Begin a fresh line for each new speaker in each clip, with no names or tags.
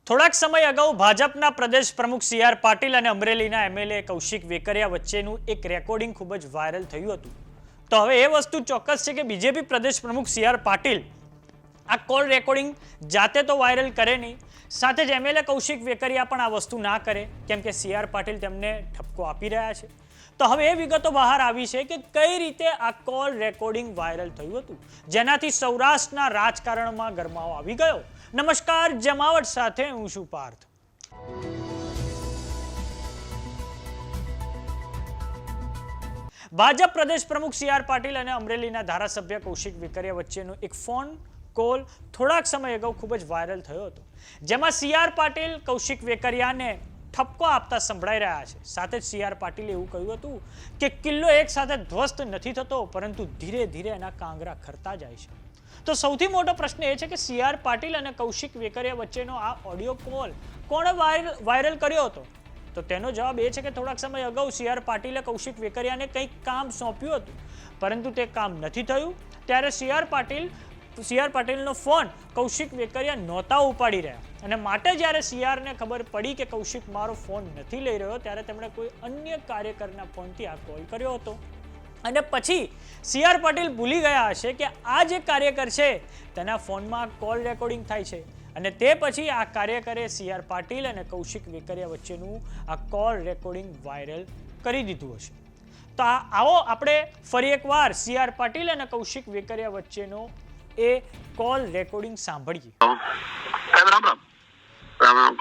થોડાક સમય અગાઉ ભાજપના પ્રદેશ પ્રમુખ સી આર પાટીલ અને અમરેલીના એમએલએ કૌશિક વેકરિયા વચ્ચેનું એક રેકોર્ડિંગ ખૂબ જ વાયરલ થયું હતું. તો હવે એ વસ્તુ ચોક્કસ છે કે બીજેપી પ્રદેશ પ્રમુખ સી આર પાટીલ આ કોલ રેકોર્ડિંગ જાતે તો વાયરલ કરે નહીં, સાથે જ એમએલએ કૌશિક વેકરિયા પણ આ વસ્તુ ના કરે, કેમ કે સી આર પાટીલ તેમને ઠપકો આપી રહ્યા છે. તો હવે એ વિગતો બહાર આવી છે કે કઈ રીતે આ કોલ રેકોર્ડિંગ વાયરલ થયું હતું, જેનાથી સૌરાષ્ટ્રના રાજકારણમાં ગરમાવો આવી ગયો. નમસ્કાર, જમાવટ સાથે હું છું પાર્થ. ભાજપ પ્રદેશ પ્રમુખ સી આર પાટીલ અને અમરેલીના ધારાસભ્ય કૌશિક વેકરિયા વચ્ચેનો એક ફોન કોલ થોડાક સમય અગાઉ ખૂબ જ વાયરલ થયો હતો, જેમાં સી આર પાટીલ કૌશિક વેકરિયાને ઠપકો આપતા સંભળાઈ રહ્યા છે. સાથે જ સી આર પાટીલે એવું કહ્યું હતું કે કિલ્લો એક સાથે ધ્વસ્ત નથી થતો, પરંતુ ધીરે ધીરે એના કાંગરા ખરતા જાય છે. તો સૌથી મોટો પ્રશ્ન એ છે કે સી આર પાટીલ અને કૌશિક વેકરિયા વચ્ચેનો આ ઓડિયો કોલ કોણે વાયરલ કર્યો હતો? તો તેનો જવાબ એ છે કે થોડાક સમય અગાઉ સી આર પાટીલે કૌશિક વેકરિયાને કંઈક કામ સોંપ્યું હતું, પરંતુ તે કામ નથી થયું. ત્યારે સી આર પાટીલનો ફોન કૌશિક વેકરિયા નહોતા ઉપાડી રહ્યા, અને માટે જ્યારે સી આરને ખબર પડી કે કૌશિક મારો ફોન નથી લઈ રહ્યો, ત્યારે તેમણે કોઈ અન્ય કાર્યકરના ફોનથી આ કોલ કર્યો હતો. અને પછી સી આર પાટીલ ભૂલી ગયા હશે કે આ જે કાર્યકર છે તેના ફોનમાં કોલ રેકોર્ડિંગ થાય છે, અને તે પછી આ કાર્યકરે સી આર પાટીલ અને કૌશિક વેકરિયા વચ્ચેનું આ કોલ રેકોર્ડિંગ વાયરલ કરી દીધું હશે. તો આવો આપણે ફરી એકવાર સી આર પાટીલ અને કૌશિક વેકરિયા વચ્ચેનો એ કોલ રેકોર્ડિંગ સાંભળીએ.
રામ રામ.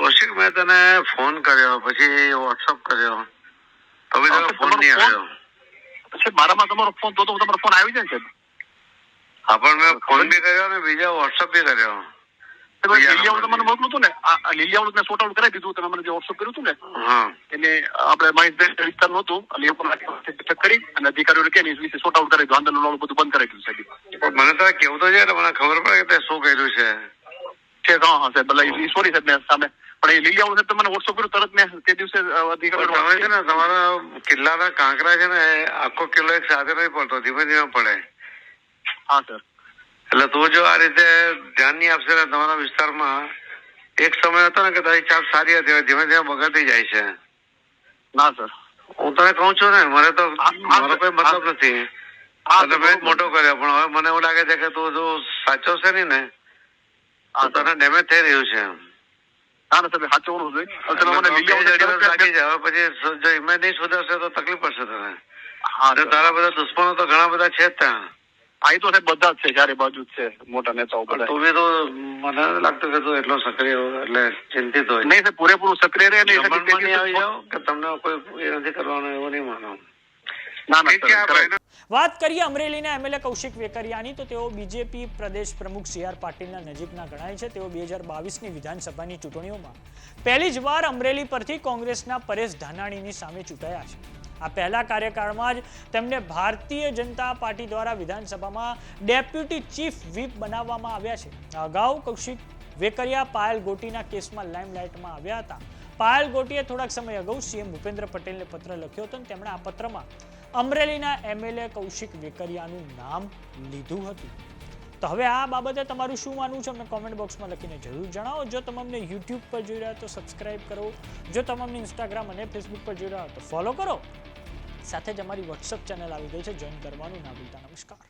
કૌશિક, મેં તને ફોન કર્યો, પછી વોટ્સઅપ કર્યો, તો બી તારો ફોન નહીં આવ્યો.
પછી મારામાં તમારો ફોન તો તમારો ફોન આવી જાય છે.
હા, પણ મેં ફોન બી કર્યો ને બીજા વોટ્સઅપ બી કર્યો.
લીલિયાવાળું તમને મોકલું હતું ને, લીલિયાવાળું મેં સોર્ટ આઉટ કરાવી દીધું. તમે મને જે વોટ્સઅપ કર્યું હતું ને, એને આપણે માહિતી વિસ્તારનું હતું, એટલે એ પણ કરી અને અધિકારીઓને કે એ વિશે સોર્ટ આઉટ કરી દીધું. આંદોલન બધું બંધ કરી દીધું સાહેબ.
મને તો કેવું તો છે એટલે મને ખબર પડે કે તે શું કર્યું છે.
હા સાહેબ, એટલે સોરી સાહેબ મેં સામે, પણ એ લીલિયાવાળું સાહેબ મને વોટ્સઅપ કર્યું તરત મેં તે દિવસે અધિકારીઓ
તમે છે ને તમારા કિલ્લાના કાંકરા છે ને આખો કિલ્લો એક સાથે નહીં પડતો, ધીમે ધીમે પડે.
હા સર.
એટલે તું જો આ રીતે ધ્યાન નહીં આપશે ને તમારા વિસ્તારમાં, એક સમય હતો ને કે તારી ચાપ સારી હતી, ધીમે ધીમે બગડતી જાય છે.
ના સર,
હું તને કઉ છું ને, મને તો મારો કોઈ મતલબ નથી. મેં મોટો કર્યો, પણ હવે મને એવું લાગે છે કે તું જો સાચો છે નહીં ને, તને ડેમેજ થઈ રહ્યું છે. પછી જો ઇમેજ નહીં સુધરશે તો તકલીફ પડશે તને. તારા બધા દુશ્મનો તો ઘણા બધા છે જ ત્યાં.
આ તો સાહેબ બધા જ છે, ચારે બાજુ જ છે, મોટા નેતાઓ બધા.
તું બી તો મને લાગતું કે તું એટલો સક્રિય એટલે ચિંતિત હોય.
નહીં સાહેબ, પૂરેપૂરું સક્રિય રહે નહીં
આવી જાવ કે તમને કોઈ એ નથી કરવાનું, એવું નહીં માનો.
વાત કરીએ અમરેલીના એમએલએ કૌશિક વેકરિયાની, તો તેઓ બીજેપી પ્રદેશ પ્રમુખ સી આર પાટીલના નજીકના ગણાય છે. તેઓ 2022ની વિધાનસભાની ચૂંટણીઓમાં પહેલી જ વાર અમરેલી પરથી કોંગ્રેસના પરેશ ધાનાણીની સામે ચૂંટાયા છે. આ પહેલા કાર્યકાળમાં જ તેમને ભારતીય જનતા પાર્ટી દ્વારા વિધાનસભામાં ડેપ્યુટી ચીફ વ્હીપ બનાવવામાં આવ્યા છે. અગાઉ કૌશિક વેકરિયા પાયલ ગોટીના કેસમાં લાઇમલાઇટમાં આવ્યા હતા. પાયલ ગોટીએ થોડાક સમય અગાઉ સીએમ ભૂપેન્દ્ર પટેલને પત્ર લખ્યો હતો, અને તેમણે આ પત્રમાં અમરેલીના એમએલએ કૌશિક વેકરિયાનું નામ લીધું હતું. તો હવે આ બાબતે તમારું શું માનવું છે અમને કોમેન્ટ બોક્સમાં લખીને જરૂર જણાવો. જો તમને યુટ્યુબ પર જોઈ રહ્યા તો સબસ્ક્રાઇબ કરો, જો તમને ઇન્સ્ટાગ્રામ અને ફેસબુક પર જોઈ રહ્યા તો ફોલો કરો. સાથે જ અમારી વોટ્સઅપ ચેનલ આવી ગઈ છે, જોઈન કરવાનું ના ભૂલતા. નમસ્કાર.